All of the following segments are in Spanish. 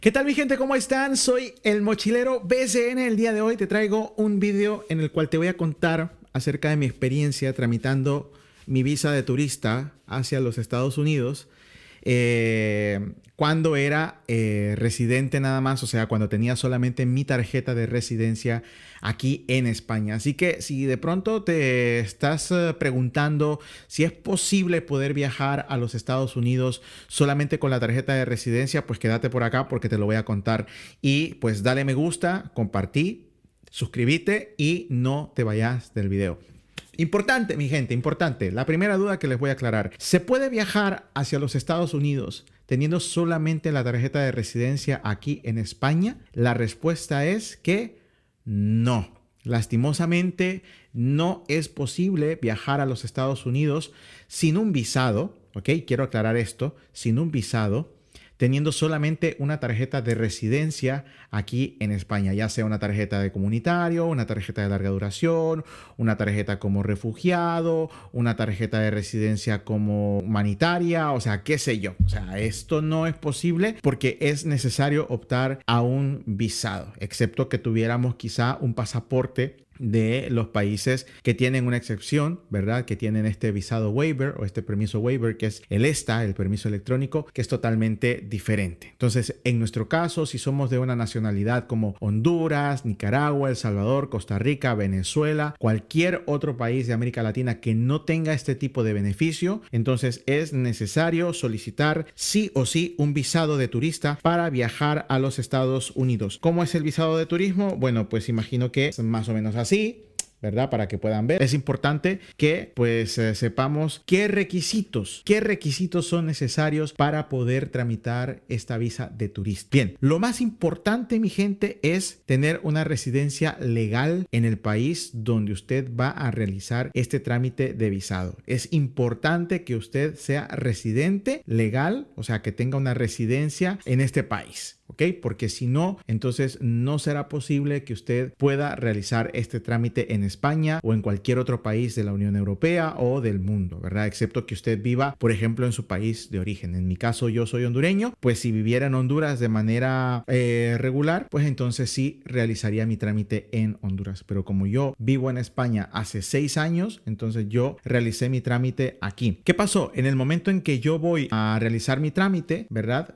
¿Qué tal mi gente? ¿Cómo están? Soy el mochilero BCN. El día de hoy te traigo un video en el cual te voy a contar acerca de mi experiencia tramitando mi visa de turista hacia los Estados Unidos cuando era residente nada más, o sea, cuando tenía solamente mi tarjeta de residencia aquí en España. Así que si de pronto te estás preguntando si es posible poder viajar a los Estados Unidos solamente con la tarjeta de residencia, pues quédate por acá porque te lo voy a contar. Y pues dale me gusta, compartí, suscríbete y no te vayas del video. Importante, mi gente, importante. La primera duda que les voy a aclarar. ¿Se puede viajar hacia los Estados Unidos teniendo solamente la tarjeta de residencia aquí en España? La respuesta es que no. Lastimosamente, no es posible viajar a los Estados Unidos sin un visado, ¿ok? Quiero aclarar esto, sin un visado, teniendo solamente una tarjeta de residencia aquí en España, ya sea una tarjeta de comunitario, una tarjeta de larga duración, una tarjeta como refugiado, una tarjeta de residencia como humanitaria, o sea, qué sé yo. O sea, esto no es posible porque es necesario optar a un visado, excepto que tuviéramos quizá un pasaporte de los países que tienen una excepción, ¿verdad? Que tienen este visado waiver o este permiso waiver, que es el ESTA, el permiso electrónico, que es totalmente diferente. Entonces, en nuestro caso, si somos de una nacionalidad como Honduras, Nicaragua, El Salvador, Costa Rica, Venezuela, cualquier otro país de América Latina que no tenga este tipo de beneficio, entonces es necesario solicitar sí o sí un visado de turista para viajar a los Estados Unidos. ¿Cómo es el visado de turismo? Bueno, pues imagino que es más o menos así, ¿verdad? Para que puedan ver. Es importante que pues sepamos qué requisitos son necesarios para poder tramitar esta visa de turista. Bien, lo más importante, mi gente, es tener una residencia legal en el país donde usted va a realizar este trámite de visado. Es importante que usted sea residente legal, o sea, que tenga una residencia en este país. ¿Ok? Porque si no, entonces no será posible que usted pueda realizar este trámite en España o en cualquier otro país de la Unión Europea o del mundo, ¿verdad? Excepto que usted viva, por ejemplo, en su país de origen. En mi caso, yo soy hondureño, pues si viviera en Honduras de manera regular, pues entonces sí realizaría mi trámite en Honduras. Pero como yo vivo en España hace 6 años, entonces yo realicé mi trámite aquí. ¿Qué pasó? En el momento en que yo voy a realizar mi trámite, ¿verdad?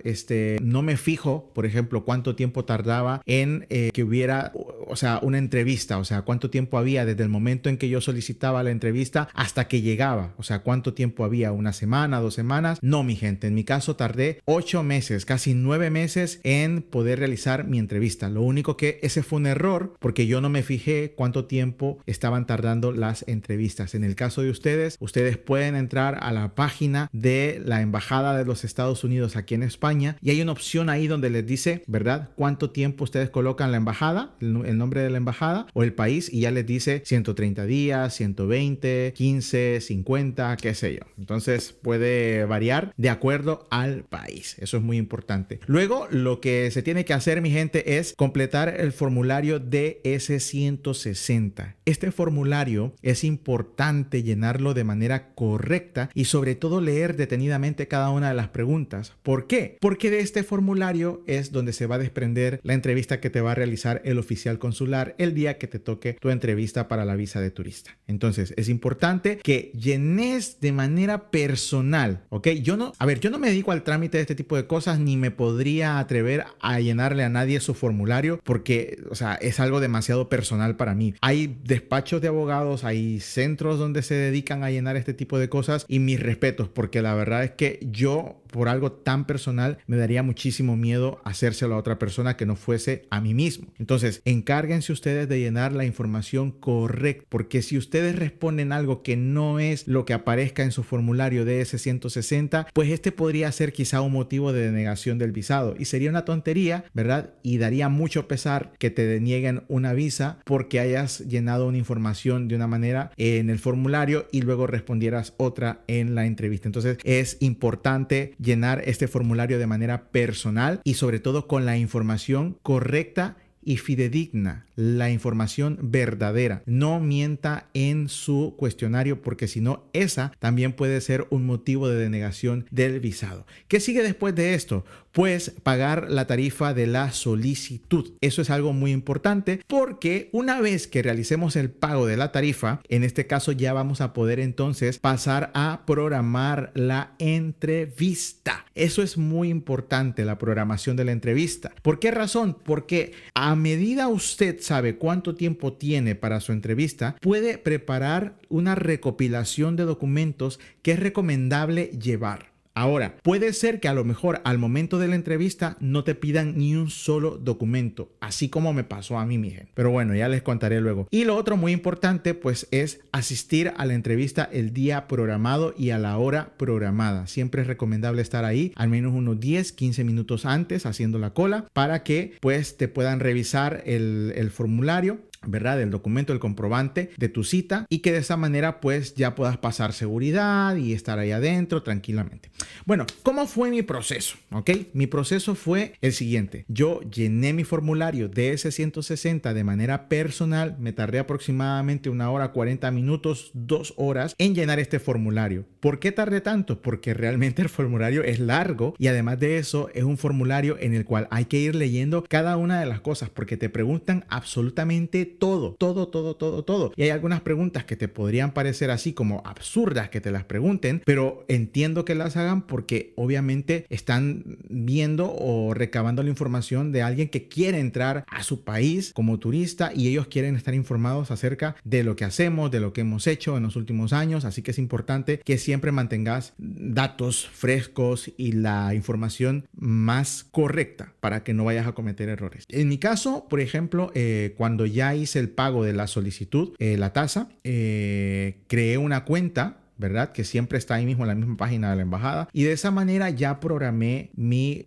No me fijo, por ejemplo, cuánto tiempo tardaba en que hubiera, o sea, una entrevista, o sea, cuánto tiempo había desde el momento en que yo solicitaba la entrevista hasta que llegaba, o sea, cuánto tiempo había, una semana, 2 semanas. No, mi gente, en mi caso tardé 8 meses, casi 9 meses en poder realizar mi entrevista. Lo único que ese fue un error porque yo no me fijé cuánto tiempo estaban tardando las entrevistas. En el caso de ustedes, ustedes pueden entrar a la página de la Embajada de los Estados Unidos aquí en España y hay una opción ahí donde les dice, ¿verdad?, cuánto tiempo ustedes colocan la embajada, el nombre de la embajada o el país, y ya les dice 130 días, 120, 15, 50, qué sé yo. Entonces puede variar de acuerdo al país. Eso es muy importante. Luego, lo que se tiene que hacer, mi gente, es completar el formulario DS-160. Este formulario es importante llenarlo de manera correcta y sobre todo leer detenidamente cada una de las preguntas. ¿Por qué? Porque de este formulario es donde se va a desprender la entrevista que te va a realizar el oficial consular el día que te toque tu entrevista para la visa de turista. Entonces es importante que llenes de manera personal, ¿ok? Yo no me dedico al trámite de este tipo de cosas ni me podría atrever a llenarle a nadie su formulario porque, o sea, es algo demasiado personal para mí. Hay despachos de abogados, hay centros donde se dedican a llenar este tipo de cosas y mis respetos, porque la verdad es que yo, por algo tan personal, me daría muchísimo miedo hacérselo a otra persona que no fuese a mí mismo. Entonces, encárguense ustedes de llenar la información correcta, porque si ustedes responden algo que no es lo que aparezca en su formulario DS-160, pues este podría ser quizá un motivo de denegación del visado y sería una tontería, ¿verdad? Y daría mucho pesar que te denieguen una visa porque hayas llenado una información de una manera en el formulario y luego respondieras otra en la entrevista. Entonces, es importante llenar este formulario de manera personal y sobre todo con la información correcta y fidedigna, la información verdadera. No mienta en su cuestionario, porque si no, esa también puede ser un motivo de denegación del visado. ¿Qué sigue después de esto? Pues pagar la tarifa de la solicitud. Eso es algo muy importante, porque una vez que realicemos el pago de la tarifa, en este caso ya vamos a poder entonces pasar a programar la entrevista. Eso es muy importante, la programación de la entrevista. ¿Por qué razón? Porque a medida usted sabe cuánto tiempo tiene para su entrevista, puede preparar una recopilación de documentos que es recomendable llevar. Ahora, puede ser que a lo mejor al momento de la entrevista no te pidan ni un solo documento, así como me pasó a mí, mi gente. Pero bueno, ya les contaré luego. Y lo otro muy importante, pues, es asistir a la entrevista el día programado y a la hora programada. Siempre es recomendable estar ahí al menos unos 10, 15 minutos antes haciendo la cola para que, pues, te puedan revisar el formulario, ¿verdad? El documento, el comprobante de tu cita, y que de esa manera pues ya puedas pasar seguridad y estar ahí adentro tranquilamente. Bueno, ¿cómo fue mi proceso? ¿Ok? Mi proceso fue el siguiente. Yo llené mi formulario DS-160 de manera personal. Me tardé aproximadamente 1 hora, 40 minutos, 2 horas en llenar este formulario. ¿Por qué tardé tanto? Porque realmente el formulario es largo y además de eso es un formulario en el cual hay que ir leyendo cada una de las cosas, porque te preguntan absolutamente todo. Y hay algunas preguntas que te podrían parecer así como absurdas que te las pregunten, pero entiendo que las hagan porque obviamente están viendo o recabando la información de alguien que quiere entrar a su país como turista y ellos quieren estar informados acerca de lo que hacemos, de lo que hemos hecho en los últimos años. Así que es importante que siempre mantengas datos frescos y la información más correcta para que no vayas a cometer errores. En mi caso, por ejemplo, cuando ya hice el pago de la solicitud, la tasa, creé una cuenta, ¿verdad? Que siempre está ahí mismo en la misma página de la embajada, y de esa manera ya programé mi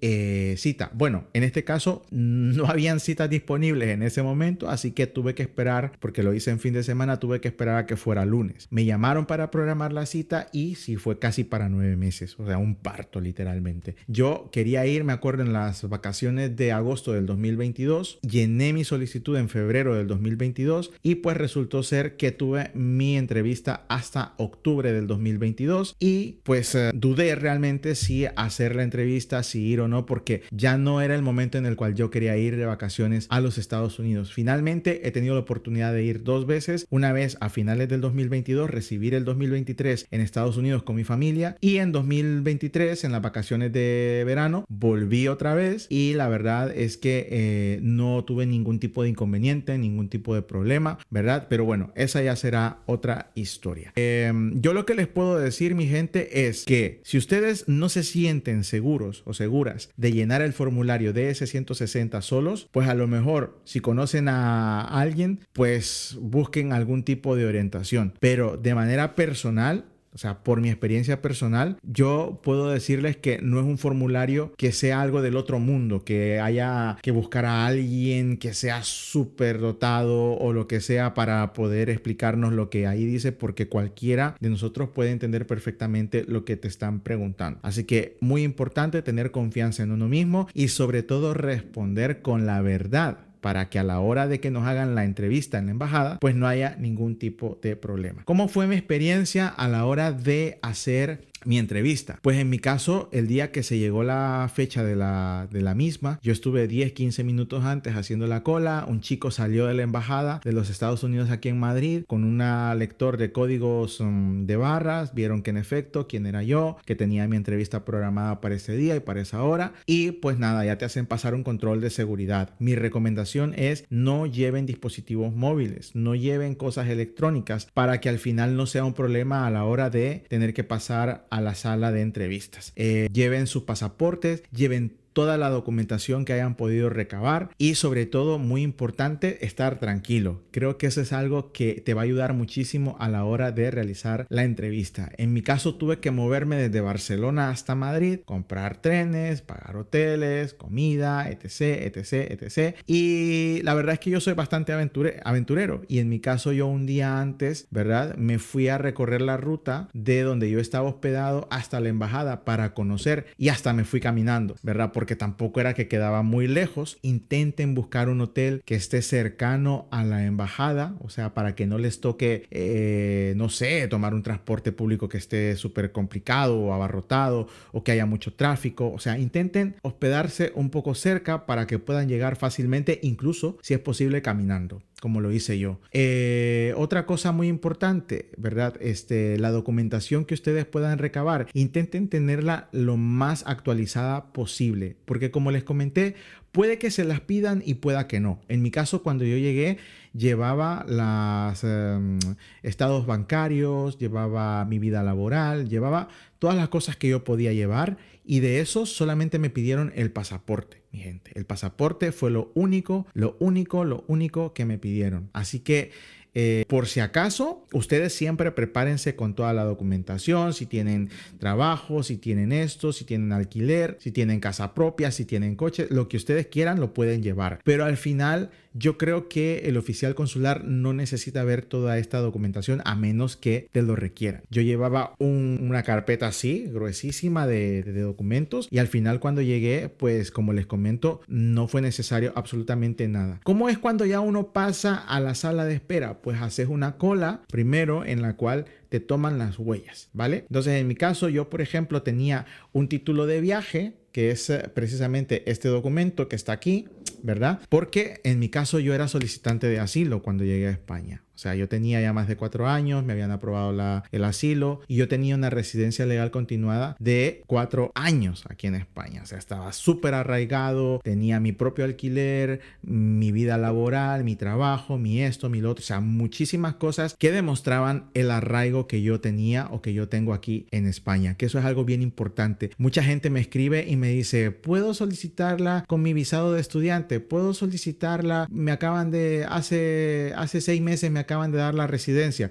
cita. Bueno, en este caso no habían citas disponibles en ese momento, así que tuve que esperar, porque lo hice en fin de semana, tuve que esperar a que fuera lunes. Me llamaron para programar la cita y sí fue casi para 9 meses, o sea, un parto literalmente. Yo quería ir, me acuerdo, en las vacaciones de agosto del 2022, llené mi solicitud en febrero del 2022 y pues resultó ser que tuve mi entrevista hasta octubre del 2022 y pues dudé realmente si hacer la entrevista, si ir o no, porque ya no era el momento en el cual yo quería ir de vacaciones a los Estados Unidos. Finalmente he tenido la oportunidad de ir 2 veces, una vez a finales del 2022, recibir el 2023 en Estados Unidos con mi familia, y en 2023 en las vacaciones de verano volví otra vez y la verdad es que no tuve ningún tipo de inconveniente, ningún tipo de problema, ¿verdad? Pero bueno, esa ya será otra historia. Yo lo que les puedo decir, mi gente, es que si ustedes no se sienten seguros o seguras de llenar el formulario DS-160 solos, pues a lo mejor si conocen a alguien, pues busquen algún tipo de orientación. Pero de manera personal, o sea, por mi experiencia personal, yo puedo decirles que no es un formulario que sea algo del otro mundo, que haya que buscar a alguien que sea súper dotado o lo que sea para poder explicarnos lo que ahí dice, porque cualquiera de nosotros puede entender perfectamente lo que te están preguntando. Así que muy importante tener confianza en uno mismo y sobre todo responder con la verdad, para que a la hora de que nos hagan la entrevista en la embajada, pues no haya ningún tipo de problema. ¿Cómo fue mi experiencia a la hora de hacer mi entrevista? Pues en mi caso, el día que se llegó la fecha de la misma, yo estuve 10, 15 minutos antes haciendo la cola. Un chico salió de la embajada de los Estados Unidos aquí en Madrid con un lector de códigos de barras. Vieron que en efecto quién era yo, que tenía mi entrevista programada para ese día y para esa hora, y pues nada, ya te hacen pasar un control de seguridad. Mi recomendación es no lleven dispositivos móviles, no lleven cosas electrónicas, para que al final no sea un problema a la hora de tener que pasar a la sala de entrevistas. Lleven sus pasaportes, lleven toda la documentación que hayan podido recabar y sobre todo, muy importante, estar tranquilo. Creo que eso es algo que te va a ayudar muchísimo a la hora de realizar la entrevista. En mi caso tuve que moverme desde Barcelona hasta Madrid, comprar trenes, pagar hoteles, comida, etc. Y la verdad es que yo soy bastante aventurero y en mi caso yo un día antes, ¿verdad? Me fui a recorrer la ruta de donde yo estaba hospedado hasta la embajada para conocer, y hasta me fui caminando, ¿verdad? Porque porque tampoco era que quedaba muy lejos. Intenten buscar un hotel que esté cercano a la embajada, o sea, para que no les toque, no sé, tomar un transporte público que esté súper complicado o abarrotado o que haya mucho tráfico. O sea, intenten hospedarse un poco cerca para que puedan llegar fácilmente, incluso si es posible caminando, como lo hice yo. Otra cosa muy importante, ¿verdad? La documentación que ustedes puedan recabar, intenten tenerla lo más actualizada posible, porque como les comenté, puede que se las pidan y pueda que no. En mi caso, cuando yo llegué, llevaba los estados bancarios, llevaba mi vida laboral, llevaba todas las cosas que yo podía llevar, y de eso solamente me pidieron el pasaporte, mi gente. El pasaporte fue lo único que me pidieron. Así que por si acaso, ustedes siempre prepárense con toda la documentación, si tienen trabajo, si tienen esto, si tienen alquiler, si tienen casa propia, si tienen coche, lo que ustedes quieran lo pueden llevar. Pero al final yo creo que el oficial consular no necesita ver toda esta documentación a menos que te lo requieran. Yo llevaba una carpeta así, gruesísima de documentos, y al final cuando llegué, pues como les comento, no fue necesario absolutamente nada. ¿Cómo es cuando ya uno pasa a la sala de espera? Pues haces una cola primero en la cual te toman las huellas, ¿vale? Entonces, en mi caso, yo, por ejemplo, tenía un título de viaje, que es precisamente este documento que está aquí, ¿verdad? Porque en mi caso yo era solicitante de asilo cuando llegué a España. O sea, yo tenía ya más de 4 años, me habían aprobado el asilo y yo tenía una residencia legal continuada de 4 años aquí en España. O sea, estaba súper arraigado, tenía mi propio alquiler, mi vida laboral, mi trabajo, mi esto, mi lo otro. O sea, muchísimas cosas que demostraban el arraigo que yo tenía o que yo tengo aquí en España, que eso es algo bien importante. Mucha gente me escribe y me dice, ¿puedo solicitarla con mi visado de estudiante? ¿Puedo solicitarla? Me acaban de, hace 6 meses me acaban de dar la residencia.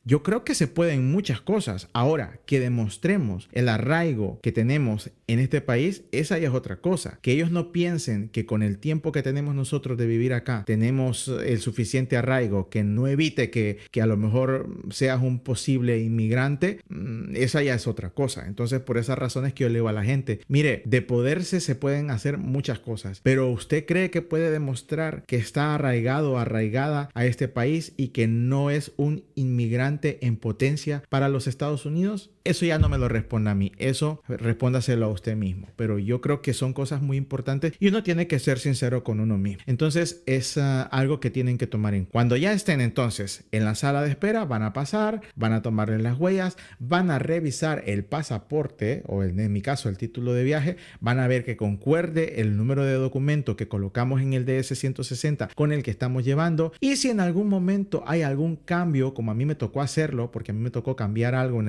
Yo creo que se pueden muchas cosas. Ahora, que demostremos el arraigo que tenemos en este país, esa ya es otra cosa. Que ellos no piensen que con el tiempo que tenemos nosotros de vivir acá, tenemos el suficiente arraigo que no evite que a lo mejor seas un posible inmigrante, esa ya es otra cosa. Entonces, por esas razones que yo le digo a la gente, mire, de poderse se pueden hacer muchas cosas, pero ¿usted cree que puede demostrar que está arraigado o arraigada a este país y que no es un inmigrante en potencia para los Estados Unidos? Eso ya no me lo responda a mí, eso respóndaselo a usted mismo. Pero yo creo que son cosas muy importantes y uno tiene que ser sincero con uno mismo. Entonces es algo que tienen que tomar en cuenta. Cuando ya estén entonces en la sala de espera, van a pasar, van a tomarle las huellas, van a revisar el pasaporte o en mi caso el título de viaje, van a ver que concuerde el número de documento que colocamos en el DS-160 con el que estamos llevando, y si en algún momento hay algún cambio, como a mí me tocó hacerlo, porque a mí me tocó cambiar algo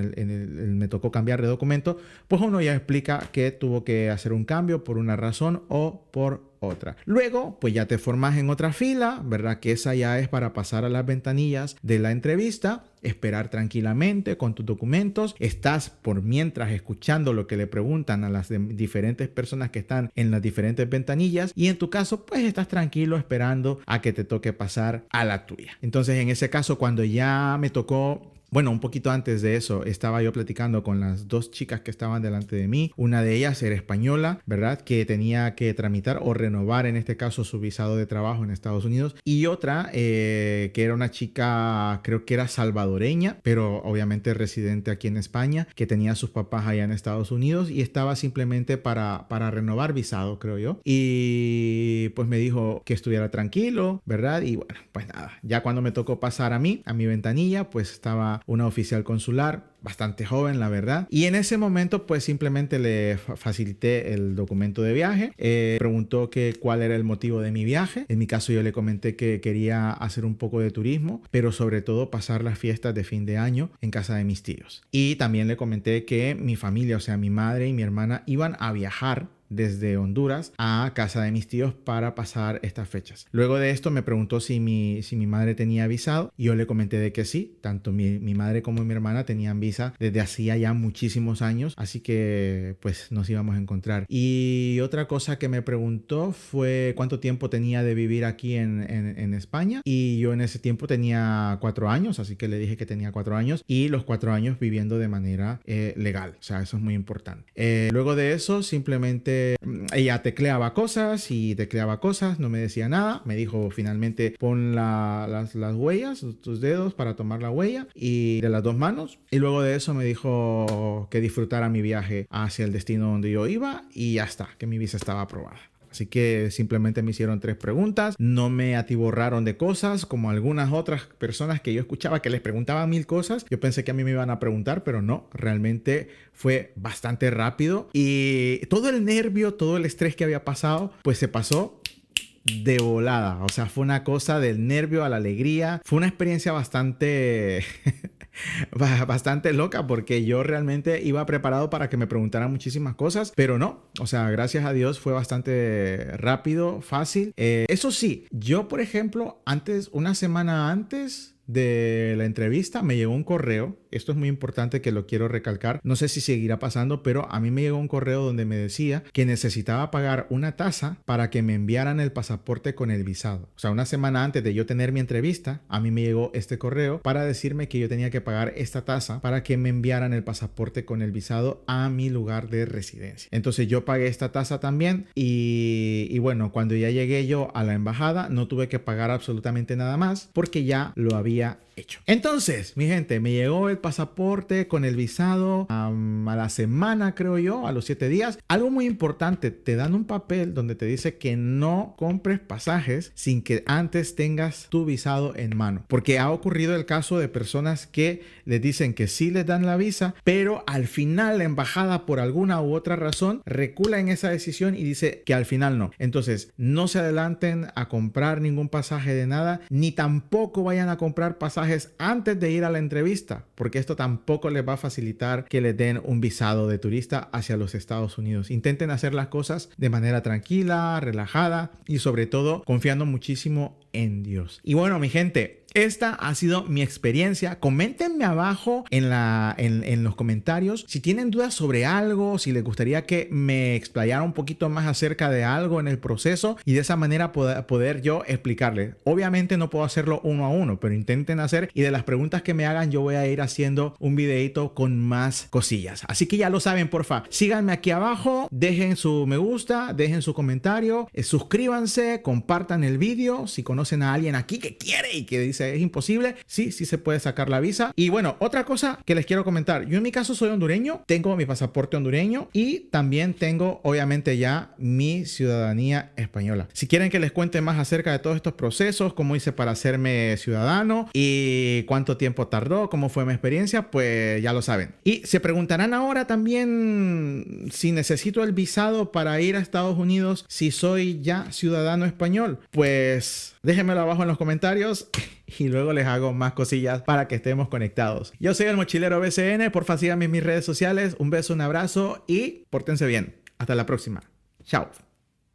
me tocó cambiar de documento, pues uno ya explica que tuvo que hacer un cambio por una razón o por otra. Luego, pues ya te formas en otra fila, ¿verdad? Que esa ya es para pasar a las ventanillas de la entrevista, esperar tranquilamente con tus documentos. Estás por mientras escuchando lo que le preguntan a las diferentes personas que están en las diferentes ventanillas, y en tu caso, pues estás tranquilo esperando a que te toque pasar a la tuya. Entonces, en ese caso, cuando ya me tocó... Bueno, un poquito antes de eso, estaba yo platicando con las 2 chicas que estaban delante de mí. Una de ellas era española, ¿verdad? Que tenía que tramitar o renovar, en este caso, su visado de trabajo en Estados Unidos. Y otra, que era una chica, creo que era salvadoreña, pero obviamente residente aquí en España, que tenía a sus papás allá en Estados Unidos y estaba simplemente para renovar visado, creo yo. Y pues me dijo que estuviera tranquilo, ¿verdad? Y bueno, pues nada, ya cuando me tocó pasar a mi ventanilla, pues estaba una oficial consular bastante joven, la verdad, y en ese momento pues simplemente le facilité el documento de viaje. Preguntó que cuál era el motivo de mi viaje. En mi caso yo le comenté que quería hacer un poco de turismo, pero sobre todo pasar las fiestas de fin de año en casa de mis tíos, y también le comenté que mi familia, o sea mi madre y mi hermana, iban a viajar desde Honduras a casa de mis tíos para pasar estas fechas. Luego de esto me preguntó si mi madre tenía visado, y yo le comenté de que sí, tanto mi madre como mi hermana tenían visa desde hacía ya muchísimos años, así que pues nos íbamos a encontrar. Y otra cosa que me preguntó fue cuánto tiempo tenía de vivir aquí en España, y yo en ese tiempo tenía 4 años, así que le dije que tenía 4 años y los 4 años viviendo de manera legal, o sea, eso es muy importante. Luego de eso simplemente ella tecleaba cosas y tecleaba cosas, no me decía nada. Me dijo finalmente pon las huellas, tus dedos para tomar la huella y de las dos manos. Y luego de eso me dijo que disfrutara mi viaje hacia el destino donde yo iba y ya está, que mi visa estaba aprobada. Así que simplemente me hicieron 3 preguntas, no me atiborraron de cosas como algunas otras personas que yo escuchaba que les preguntaban 1000 cosas. Yo pensé que a mí me iban a preguntar, pero no, realmente fue bastante rápido y todo el nervio, todo el estrés que había pasado, pues se pasó de volada. O sea, fue una cosa del nervio a la alegría. Fue una experiencia bastante loca porque yo realmente iba preparado para que me preguntaran muchísimas cosas, pero no. O sea, gracias a Dios fue bastante rápido, fácil. Eso sí, yo por ejemplo, una semana antes de la entrevista me llegó un correo. Esto es muy importante que lo quiero recalcar. No sé si seguirá pasando, pero a mí me llegó un correo donde me decía que necesitaba pagar una tasa para que me enviaran el pasaporte con el visado. O sea, una semana antes de yo tener mi entrevista, a mí me llegó este correo para decirme que yo tenía que pagar esta tasa para que me enviaran el pasaporte con el visado a mi lugar de residencia. Entonces yo pagué esta tasa también y bueno, cuando ya llegué yo a la embajada no tuve que pagar absolutamente nada más porque ya lo había hecho. Entonces, mi gente, me llegó el pasaporte con el visado a la semana, creo yo, a los 7 días. Algo muy importante, te dan un papel donde te dice que no compres pasajes sin que antes tengas tu visado en mano. Porque ha ocurrido el caso de personas que les dicen que sí les dan la visa, pero al final la embajada por alguna u otra razón recula en esa decisión y dice que al final no. Entonces, no se adelanten a comprar ningún pasaje de nada, ni tampoco vayan a comprar pasajes antes de ir a la entrevista, porque esto tampoco les va a facilitar que les den un visado de turista hacia los Estados Unidos. Intenten hacer las cosas de manera tranquila, relajada y sobre todo confiando muchísimo en Dios. Y bueno, mi gente, esta ha sido mi experiencia. Coméntenme abajo en los comentarios si tienen dudas sobre algo, si les gustaría que me explayara un poquito más acerca de algo en el proceso y de esa manera poder yo explicarles. Obviamente no puedo hacerlo uno a uno, pero intenten hacer y de las preguntas que me hagan yo voy a ir haciendo un videito con más cosillas. Así que ya lo saben, porfa, síganme aquí abajo, dejen su me gusta, dejen su comentario, suscríbanse, compartan el video si conocen a alguien aquí que quiere y que dice es imposible, sí se puede sacar la visa. Y bueno, otra cosa que les quiero comentar, yo en mi caso soy hondureño, tengo mi pasaporte hondureño y también tengo obviamente ya mi ciudadanía española. Si quieren que les cuente más acerca de todos estos procesos, cómo hice para hacerme ciudadano y cuánto tiempo tardó, cómo fue mi experiencia, pues ya lo saben. Y se preguntarán ahora también si necesito el visado para ir a Estados Unidos si soy ya ciudadano español. Pues déjenmelo abajo en los comentarios y luego les hago más cosillas para que estemos conectados. Yo soy el Mochilero BCN, porfa síganme en mis redes sociales. Un beso, un abrazo y pórtense bien. Hasta la próxima. Chao.